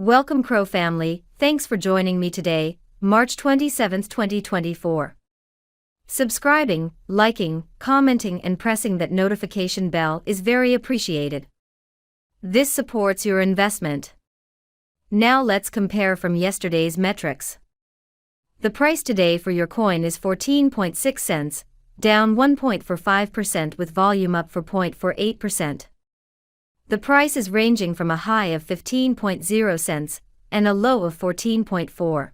Welcome CRO family, thanks for joining me today, March 27, 2024. Subscribing, liking, commenting and pressing that notification bell is very appreciated. This supports your investment. Now let's compare from yesterday's metrics. The price today for your coin is 14.6 cents, down 1.45% with volume up 4.48%. The price is ranging from a high of 15.0 cents and a low of 14.4.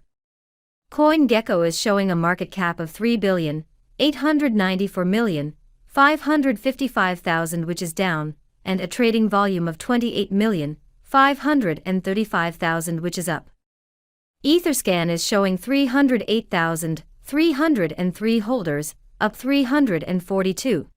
CoinGecko is showing a market cap of 3,894,555,000 which is down, and a trading volume of 28,535,000 which is up. Etherscan is showing 308,303 holders, up 342.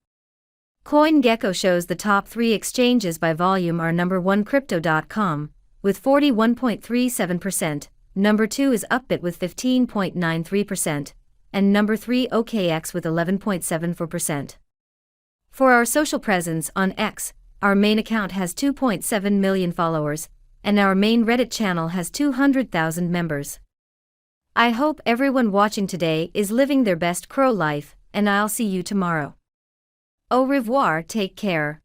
CoinGecko shows the top 3 exchanges by volume are number 1 Crypto.com, with 41.37%, number 2 is Upbit with 15.93%, and number 3 OKX with 11.74%. For our social presence on X, our main account has 2.7 million followers, and our main Reddit channel has 200,000 members. I hope everyone watching today is living their best CRO life, and I'll see you tomorrow. Au revoir, take care.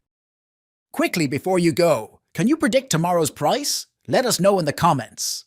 Quickly before you go, can you predict tomorrow's price? Let us know in the comments.